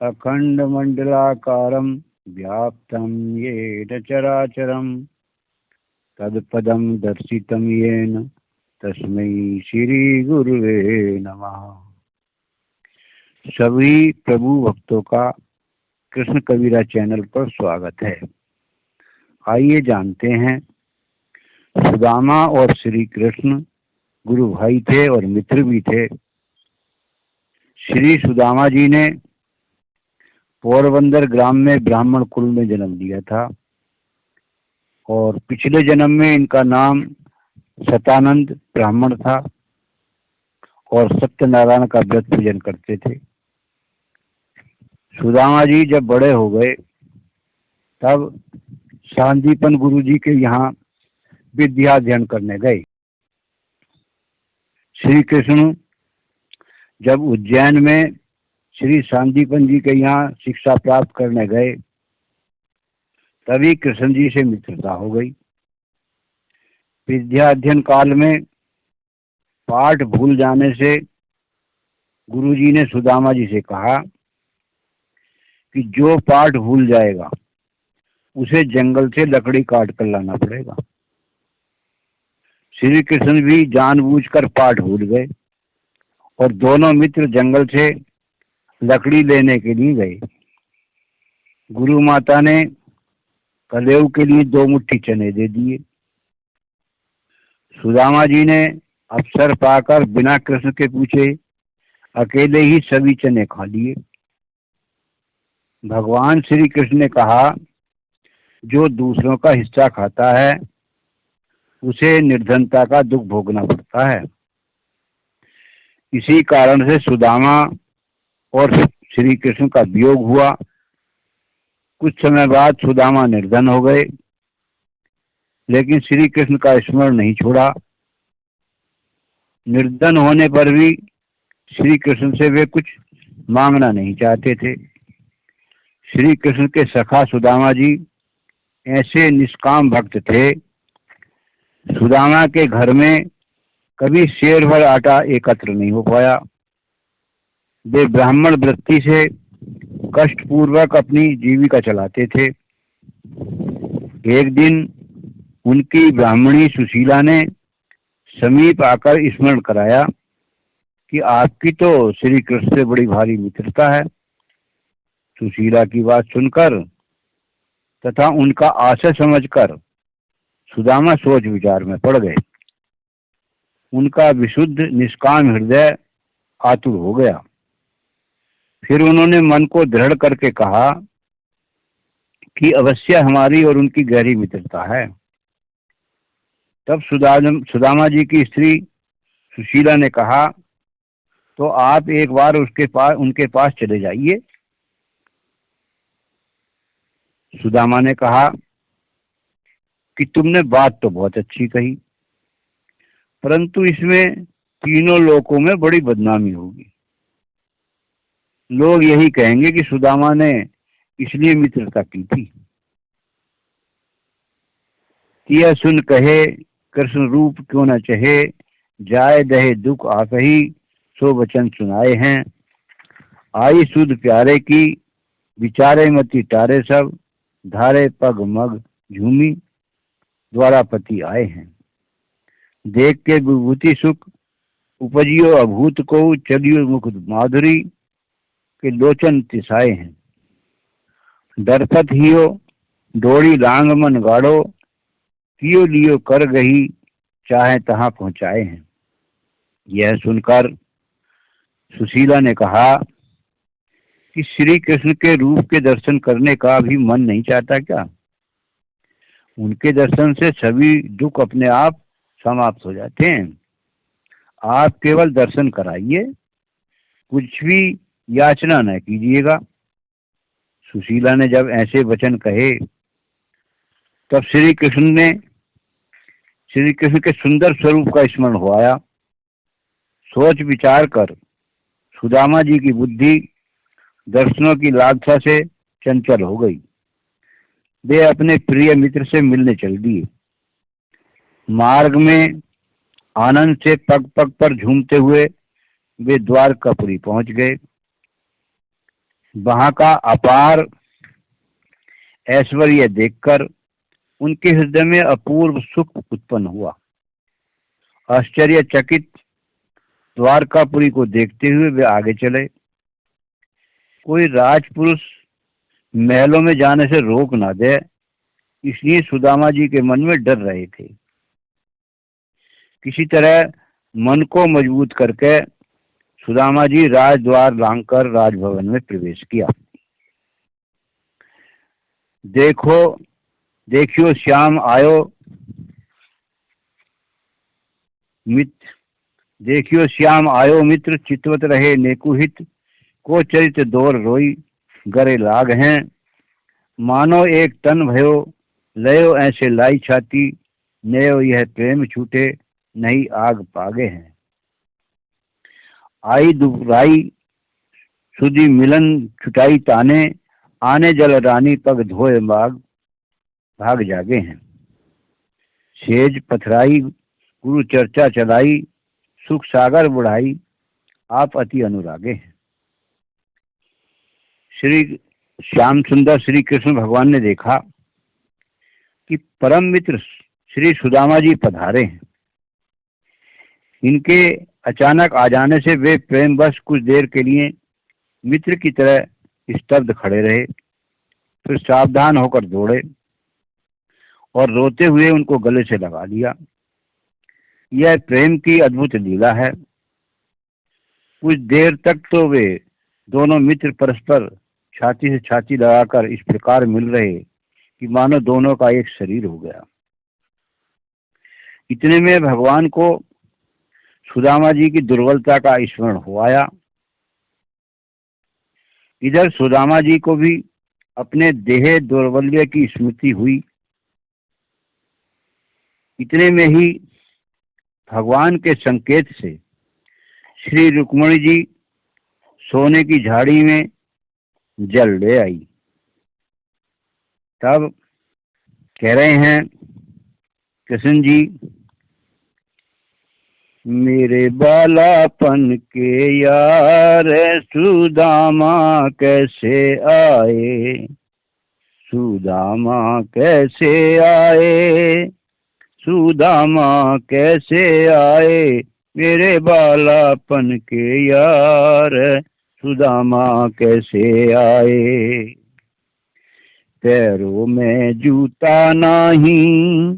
अखंडमंडलाकारं व्याप्तं येन चराचरं तत्पदं दर्शितं येन तस्मै श्री गुरुवे नमः। सभी प्रभु भक्तों का कृष्ण कबीरा चैनल पर स्वागत है। आइए जानते हैं, सुदामा और श्री कृष्ण गुरु भाई थे और मित्र भी थे। श्री सुदामा जी ने पोरबंदर ग्राम में ब्राह्मण कुल में जन्म लिया था और पिछले जन्म में इनका नाम सतानंद ब्राह्मण था और सत्यनारायण का व्रत पूजन करते थे। सुदामा जी जब बड़े हो गए तब सांदीपन गुरु जी के यहाँ विद्या अध्ययन करने गए। श्री कृष्ण जब उज्जैन में श्री सांदीपन जी के यहाँ शिक्षा प्राप्त करने गए तभी कृष्ण जी से मित्रता हो गई। विद्या अध्ययन काल में पाठ भूल जाने से गुरु जी ने सुदामा जी से कहा कि जो पाठ भूल जाएगा उसे जंगल से लकड़ी काट कर लाना पड़ेगा। श्री कृष्ण भी जानबूझकर पाठ भूल गए और दोनों मित्र जंगल से लकड़ी लेने के लिए गए। गुरु माता ने कलेव के लिए 2 मुट्ठी चने दे दिए। सुदामा जी ने अवसर पाकर बिना कृष्ण के पूछे अकेले ही सभी चने खा लिए। भगवान श्री कृष्ण ने कहा, जो दूसरों का हिस्सा खाता है उसे निर्धनता का दुख भोगना पड़ता है। इसी कारण से सुदामा और श्री कृष्ण का वियोग हुआ। कुछ समय बाद सुदामा निर्धन हो गए, लेकिन श्री कृष्ण का स्मरण नहीं छोड़ा। निर्धन होने पर भी श्री कृष्ण से वे कुछ मांगना नहीं चाहते थे। श्री कृष्ण के सखा सुदामा जी ऐसे निष्काम भक्त थे। सुदामा के घर में कभी सेर भर आटा एकत्र नहीं हो पाया। वे ब्राह्मण वृत्ति से कष्टपूर्वक अपनी जीविका चलाते थे। एक दिन उनकी ब्राह्मणी सुशीला ने समीप आकर स्मरण कराया कि आपकी तो श्री कृष्ण से बड़ी भारी मित्रता है। सुशीला की बात सुनकर तथा उनका आशय समझकर सुदामा सोच विचार में पड़ गए। उनका विशुद्ध निष्काम हृदय आतुर हो गया। फिर उन्होंने मन को दृढ़ करके कहा कि अवश्य हमारी और उनकी गहरी मित्रता है। तब सुदामा जी की स्त्री सुशीला ने कहा, तो आप एक बार उनके पास चले जाइए। सुदामा ने कहा कि तुमने बात तो बहुत अच्छी कही, परंतु इसमें तीनों लोकों में बड़ी बदनामी होगी। लोग यही कहेंगे कि सुदामा ने इसलिए मित्रता की थी। यह सुन कहे कृष्ण रूप क्यों न चहे, जाए दहे दुख आप ही सो वचन सुनाए हैं। आई सुध प्यारे की विचारे मति टारे सब, धारे पग मग झूमी द्वारापति आए हैं। देख के विभूति सुख उपजियो अभूत को, चलियो मुख माधुरी के लोचन तिसाए हैं। डरपत हियो डोड़ी लांग मन गाड़ो, कियो लियो कर गही चाहे तहां पहुंचाए हैं। यह सुनकर सुशीला ने कहा कि श्री कृष्ण के रूप के दर्शन करने का भी मन नहीं चाहता क्या? उनके दर्शन से सभी दुख अपने आप समाप्त हो जाते हैं। आप केवल दर्शन कराइए, कुछ भी याचना न कीजिएगा। सुशीला ने जब ऐसे वचन कहे तब श्री कृष्ण के सुंदर स्वरूप का स्मरण हो आया। सोच विचार कर सुदामा जी की बुद्धि दर्शनों की लालसा से चंचल हो गई। वे अपने प्रिय मित्र से मिलने चल दिए। मार्ग में आनंद से पग पग पर झूमते हुए वे द्वारकापुरी पहुंच गए। वहां का अपार ऐश्वर्य देखकर उनके हृदय में अपूर्व सुख उत्पन्न हुआ। आश्चर्यचकित द्वारकापुरी को देखते हुए वे आगे चले। कोई राजपुरुष महलों में जाने से रोक ना दे, इसलिए सुदामा जी के मन में डर रहे थे। किसी तरह मन को मजबूत करके सुदामा जी राजद्वार लांघकर राजभवन में प्रवेश किया। देखो देखियो श्याम आयो मित्र, देखियो श्याम आयो मित्र, चितवत रहे नेकुहित, को चरित दौर रोई गरे लाग हैं। मानो एक तन भयो लयो ऐसे लाई छाती, नयो यह प्रेम छूटे नहीं आग पागे हैं। आई दुबराई सुधी मिलन छुटाई ताने, आने जल रानी पग धोए भाग जागे हैं। सेज पथराई गुरु चर्चा चलाई, सुख सागर बुढ़ाई आप अति अनुरागे हैं। श्री श्याम सुंदर श्री कृष्ण भगवान ने देखा कि परम मित्र श्री सुदामा जी पधारे हैं। इनके अचानक आ जाने से वे प्रेमवश कुछ देर के लिए मित्र की तरह स्तब्ध खड़े रहे, फिर सावधान होकर दौड़े और रोते हुए उनको गले से लगा लिया। यह प्रेम की अद्भुत लीला है। कुछ देर तक तो वे दोनों मित्र परस्पर छाती से छाती लगाकर इस प्रकार मिल रहे कि मानो दोनों का एक शरीर हो गया। इतने में भगवान को सुदामा जी की दुर्बलता का स्मरण हो आया। इधर सुदामा जी को भी अपने देह दौर्बल्य की स्मृति हुई। इतने में ही भगवान के संकेत से श्री रुक्मणी जी सोने की झाड़ी में जल ले आई। तब कह रहे हैं कृष्ण जी, मेरे बालापन के यार सुदामा कैसे आए, सुदामा कैसे आए, सुदामा कैसे आए, मेरे बालापन के यार सुदामा कैसे आए। पैरों में जूता नहीं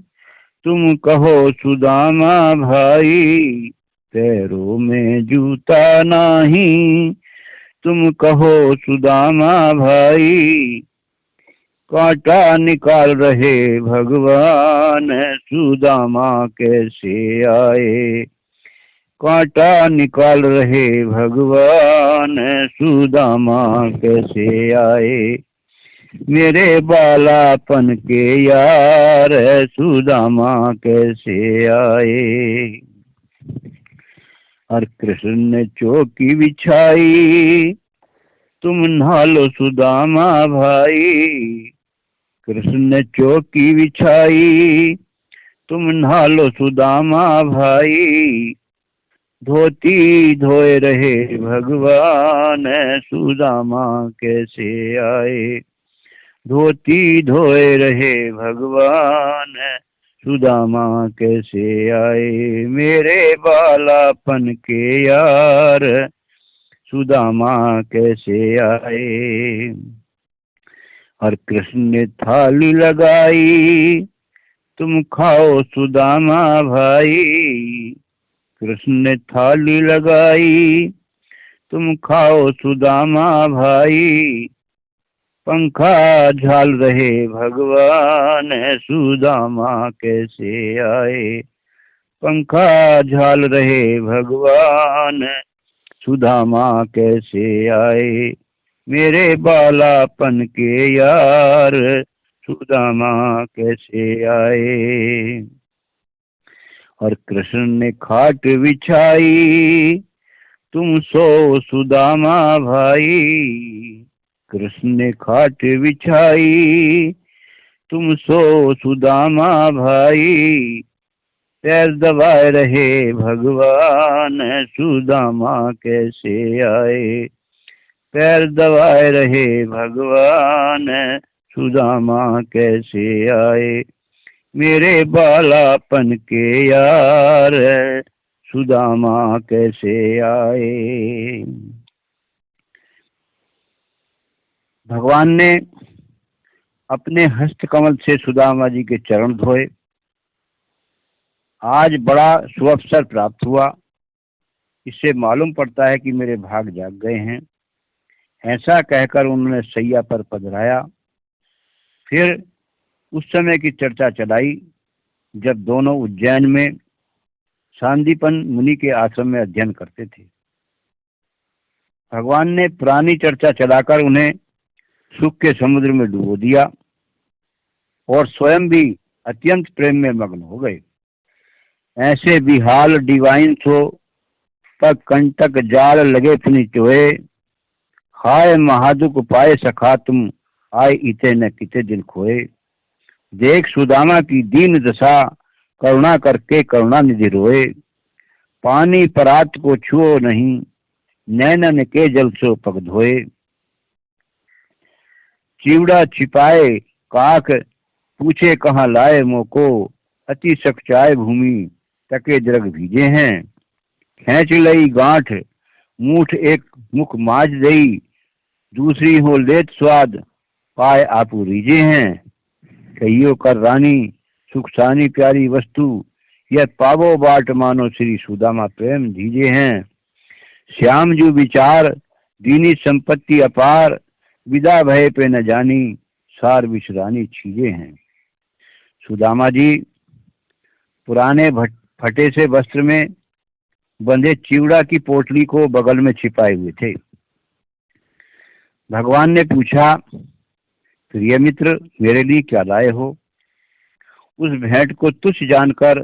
तुम कहो सुदामा भाई, पैरों में जूता नहीं तुम कहो सुदामा भाई, कांटा निकाल रहे भगवान सुदामा कैसे आए, कांटा निकाल रहे भगवान सुदामा कैसे आए, मेरे बालापन के यार सुदामा कैसे आए। और कृष्ण ने चौकी बिछाई तुम नहालो सुदामा भाई, कृष्ण ने चौकी बिछाई तुम नहालो सुदामा भाई, धोती धोए रहे भगवान सुदामा कैसे आए, धोती धोए रहे भगवान सुदामा कैसे आए, मेरे बालापन के यार सुदामा कैसे आए। और कृष्ण ने थाली लगाई तुम खाओ सुदामा भाई, कृष्ण ने थाली लगाई तुम खाओ सुदामा भाई, पंखा झाल रहे भगवान सुदामा कैसे आए, पंखा झाल रहे भगवान सुदामा कैसे आए, मेरे बालापन के यार सुदामा कैसे आए। और कृष्ण ने खाट बिछाई तुम सो सुदामा भाई, कृष्ण ने खाट बिछाई तुम सो सुदामा भाई, पैर दबाए रहे भगवान सुदामा कैसे आए, पैर दबाए रहे भगवान, सुदामा कैसे आए मेरे बालापन के यार, सुदामा कैसे आए। भगवान ने अपने हस्तकमल से सुदामा जी के चरण धोए। आज बड़ा सुअवसर प्राप्त हुआ, इससे मालूम पड़ता है कि मेरे भाग जाग गए हैं। ऐसा कहकर उन्होंने सैया पर पधराया। फिर उस समय की चर्चा चलाई जब दोनों उज्जैन में सांदीपन मुनि के आश्रम में अध्ययन करते थे। भगवान ने पुरानी चर्चा चलाकर उन्हें सुख के समुद्र में डुबो दिया और स्वयं भी अत्यंत प्रेम में मग्न हो गए। ऐसे बिहाल डिवाइन सो तक कंटक जाल लगे फिनी चोए, हाय महादुख पाए सखा तुम आए इते न किते दिल खोए। देख सुदामा की दीन दशा करुणा करके करुणा निधि रोए, पानी परात को छुओ नहीं नैनन के जल सो पग धोए। चिवड़ा छिपाए काक पूछे कहाँ लाए मोको, अति सकचाए भूमि तके द्रग भीजे हैं। खेच लई गांठ मूठ एक मुख माज दई, दूसरी हो लेत स्वाद पाए आपू रीजे हैं। कहियो कर रानी सुखसानी प्यारी वस्तु, यह पावो बाट मानो श्री सुदामा प्रेम दीजे हैं। श्याम जू विचार दीनी संपत्ति अपार, विदा भय पे न जानी सार विश्रानी छीजे हैं। सुदामा जी पुराने फटे से वस्त्र में बंधे चिवड़ा की पोटली को बगल में छिपाए हुए थे। भगवान ने पूछा, प्रिय मित्र मेरे लिए क्या लाए हो? उस भेंट को तुच्छ जानकर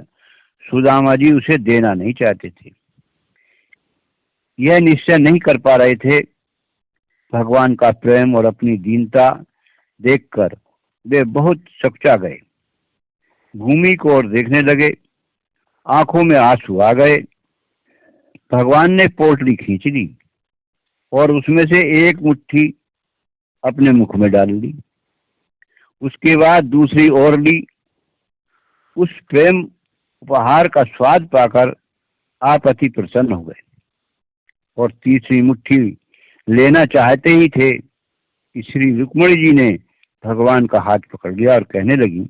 सुदामा जी उसे देना नहीं चाहते थे। यह निश्चय नहीं कर पा रहे थे। भगवान का प्रेम और अपनी दीनता देखकर वे बहुत सकचा गए। भूमि को और देखने लगे, आंखों में आंसू आ गए। भगवान ने पोटली खींच ली और उसमें से एक मुट्ठी अपने मुख में डाल ली। उसके बाद दूसरी ओर ली। उस प्रेम उपहार का स्वाद पाकर आप अति प्रसन्न हो गए और तीसरी मुट्ठी लेना चाहते ही थे कि श्री रुक्मणी जी ने भगवान का हाथ पकड़ लिया और कहने लगी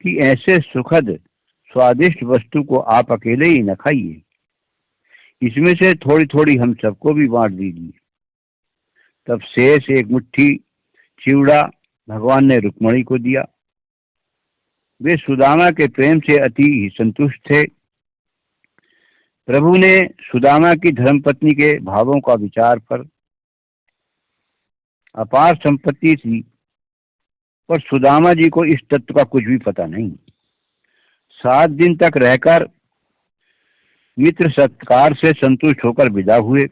कि ऐसे सुखद स्वादिष्ट वस्तु को आप अकेले ही न खाइए, इसमें से थोड़ी थोड़ी हम सबको भी बांट दीजिए। तब शेष एक मुट्ठी चिवड़ा भगवान ने रुक्मणी को दिया। वे सुदामा के प्रेम से अति ही संतुष्ट थे। प्रभु ने सुदामा की धर्मपत्नी के भावों का विचार पर अपार संपत्ति थी, पर सुदामा जी को इस तत्व का कुछ भी पता नहीं। 7 दिन तक रहकर मित्र सत्कार से संतुष्ट होकर विदा हुए।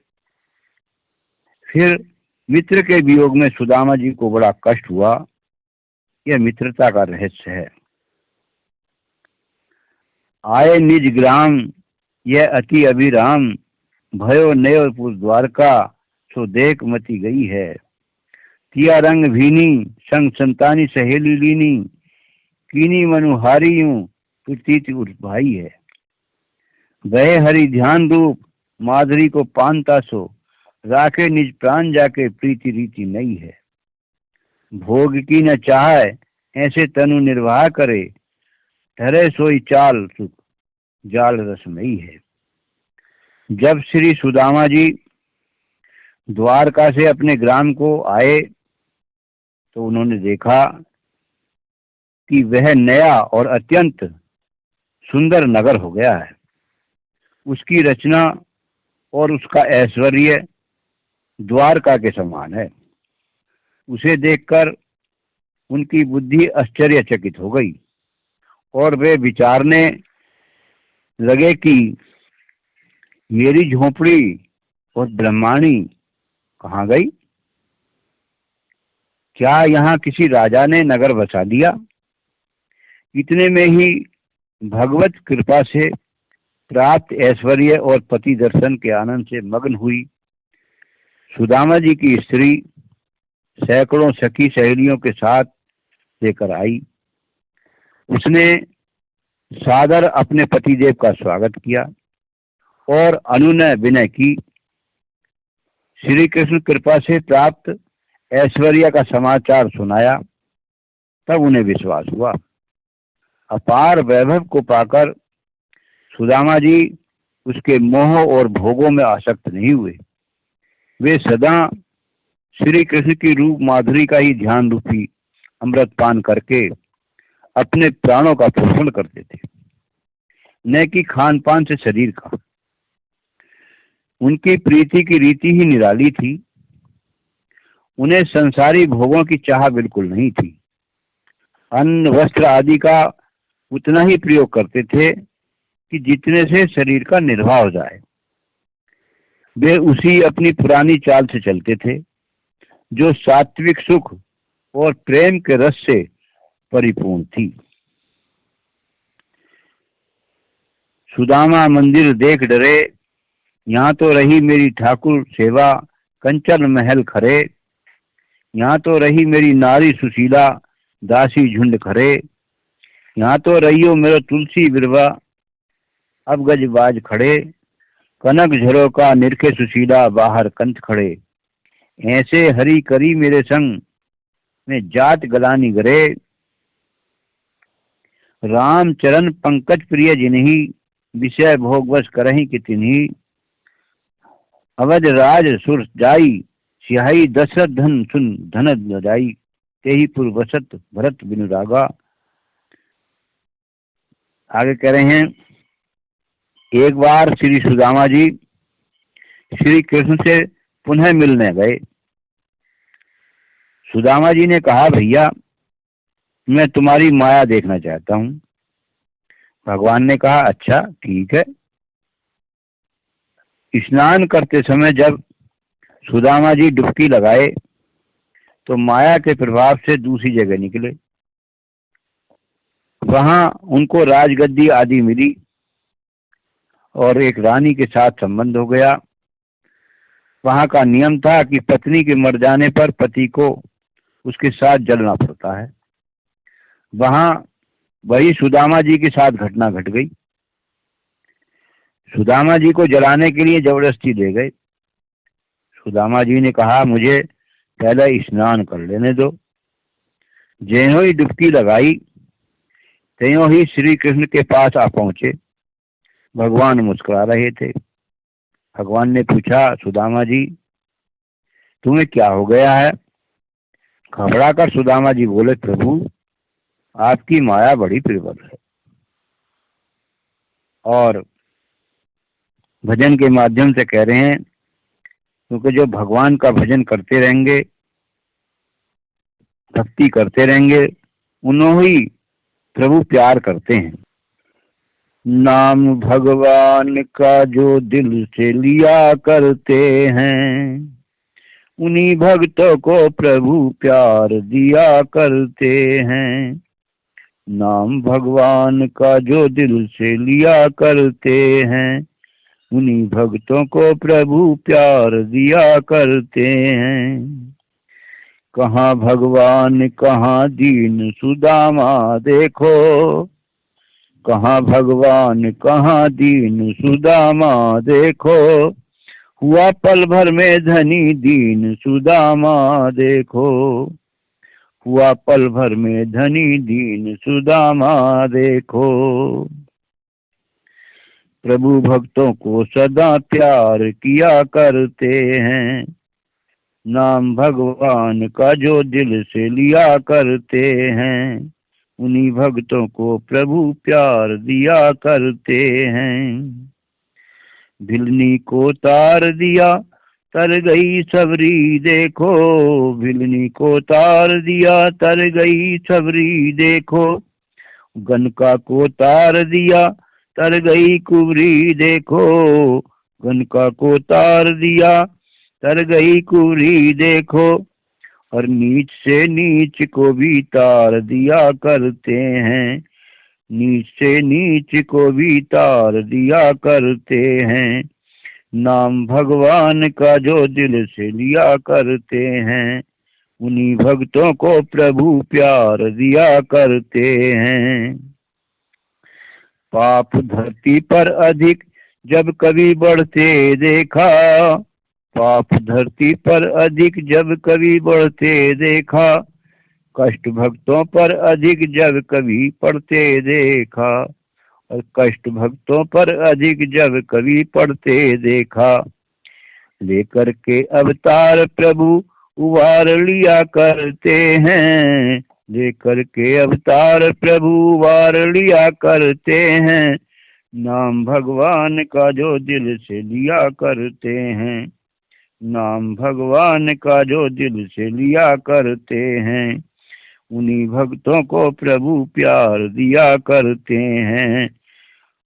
फिर मित्र के वियोग में सुदामा जी को बड़ा कष्ट हुआ। यह मित्रता का रहस्य है। आए निज ग्राम यह अति अभिराम, भयो नयोपुर द्वारका सो देख मती गई है। तिया रंग भीनी संग संतानी सहेली लीनी, कीनी मनुहारी यूं प्रतीति उठ भाई है। वह हरि ध्यान रूप माधुरी को पानता सो, राखे निज प्राण जाके प्रीति रीति नहीं है। भोग की न चाहे ऐसे तनु निर्वाह करे, ठहरे सोई चाल सुख जाल रसमयी है। जब श्री सुदामा जी द्वारका से अपने ग्राम को आए तो उन्होंने देखा कि वह नया और अत्यंत सुंदर नगर हो गया है। उसकी रचना और उसका ऐश्वर्य द्वारका के समान है। उसे देखकर उनकी बुद्धि आश्चर्यचकित हो गई और वे विचारने लगे कि मेरी झोपड़ी और ब्रह्माणी कहाँ गई? क्या यहाँ किसी राजा ने नगर बसा दिया? इतने में ही भगवत कृपा से प्राप्त ऐश्वर्य और पति दर्शन के आनंद से मग्न हुई सुदामा जी की स्त्री सैकड़ों सखी सहेलियों के साथ लेकर आई। उसने सादर अपने पतिदेव का स्वागत किया और अनुनय विनय की। श्री कृष्ण कृपा से प्राप्त ऐश्वर्य का समाचार सुनाया। तब उन्हें विश्वास हुआ। अपार वैभव को पाकर सुदामा जी उसके मोह और भोगों में आसक्त नहीं हुए। वे सदा श्री कृष्ण की रूप माधुरी का ही ध्यान रूपी अमृत पान करके अपने प्राणों का पोषण करते थे, न कि खान पान से शरीर का। उनकी प्रीति की रीति ही निराली थी। उन्हें संसारी भोगों की चाह बिल्कुल नहीं थी। अन्न वस्त्र आदि का उतना ही प्रयोग करते थे कि जितने से शरीर का निर्वाह हो जाए। वे उसी अपनी पुरानी चाल से चलते थे जो सात्विक सुख और प्रेम के रस से परिपूर्ण थी। सुदामा मंदिर देख डरे, यहाँ तो रही मेरी ठाकुर सेवा कंचन महल खरे। यहाँ तो रही मेरी नारी सुशीला दासी झुंड खरे। यहाँ तो रहियो मेरा तुलसी बिरवा अब गजबाज खड़े। कनक झरो का निरखे सुशीला बाहर कंठ खड़े। ऐसे हरी करी मेरे संग में जात गलानी गरे। राम चरण पंकज प्रिय जिन्ही विषय भोगवश करही कि तिन्ही। अवध राज सुर जाई सिहाई दशरथ धन सुन धन जाई। तेही पुर वसत भरत बिनु रागा। आगे कह रहे हैं, एक बार श्री सुदामा जी श्री कृष्ण से पुनः मिलने गए। सुदामा जी ने कहा, भैया मैं तुम्हारी माया देखना चाहता हूं। भगवान ने कहा, अच्छा ठीक है। स्नान करते समय जब सुदामा जी डुबकी लगाए तो माया के प्रभाव से दूसरी जगह निकले। वहां उनको राजगद्दी आदि मिली और एक रानी के साथ संबंध हो गया। वहां का नियम था कि पत्नी के मर जाने पर पति को उसके साथ जलना पड़ता है। वहां वही सुदामा जी के साथ घटना घट गई। सुदामा जी को जलाने के लिए जबरदस्ती ले गए। सुदामा जी ने कहा, मुझे पहले स्नान कर लेने दो। ज्यों ही डुबकी लगाई त्यों ही श्री कृष्ण के पास आ पहुंचे। भगवान मुस्कुरा रहे थे। भगवान ने पूछा, सुदामा जी तुम्हें क्या हो गया है? घबरा कर सुदामा जी बोले, प्रभु आपकी माया बड़ी प्रबल है। और भजन के माध्यम से कह रहे हैं, क्योंकि जो भगवान का भजन करते रहेंगे, भक्ति करते रहेंगे, उन्हों ही प्रभु प्यार करते हैं। नाम भगवान का जो दिल से लिया करते हैं, उन्हीं भक्तों को प्रभु प्यार दिया करते हैं। नाम भगवान का जो दिल से लिया करते हैं, उन्हीं भक्तों को प्रभु प्यार दिया करते हैं। कहाँ भगवान कहाँ दीन सुदामा देखो। कहाँ भगवान कहाँ दीन सुदामा देखो। हुआ पल भर में धनी दीन सुदामा देखो। हुआ पल भर में धनी दीन सुदामा देखो। प्रभु भक्तों को सदा प्यार किया करते हैं। नाम भगवान का जो दिल से लिया करते हैं, उन्हीं भक्तों को प्रभु प्यार दिया करते हैं। भिलनी को तार दिया तर गई सबरी देखो। भिलनी को तार दिया तर गई सबरी देखो। गनका को तार दिया तर गई कुबरी देखो। गनका को तार दिया तर गई कुबरी देखो। और नीच से नीच को भी तार दिया करते हैं। नीच से नीच को भी तार दिया करते हैं। नाम भगवान का जो दिल से लिया करते हैं, उन्हीं भक्तों को प्रभु प्यार दिया करते हैं। पाप धरती पर अधिक जब कभी बढ़ते देखा, पाप धरती पर अधिक जब कभी बढ़ते देखा, कष्ट भक्तों पर अधिक जब कभी पड़ते देखा, और कष्ट भक्तों पर अधिक जब कभी पड़ते देखा, लेकर के अवतार प्रभु उबार लिया करते हैं, लेकर के अवतार प्रभु उबार लिया करते हैं। नाम भगवान का जो दिल से लिया करते हैं, नाम भगवान का जो दिल से लिया करते हैं, उन्हीं भक्तों को प्रभु प्यार दिया करते हैं,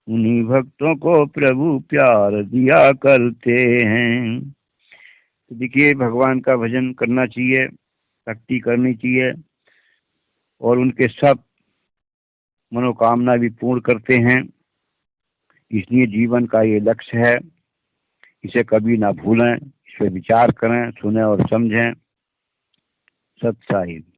उन्हीं भक्तों को प्रभु प्यार दिया करते हैं। तो देखिए, भगवान का भजन करना चाहिए, भक्ति करनी चाहिए, और उनके सब मनोकामना भी पूर्ण करते हैं। इसलिए जीवन का ये लक्ष्य है, इसे कभी ना भूलें, इस पर विचार करें, सुने और समझें। सत साहिब।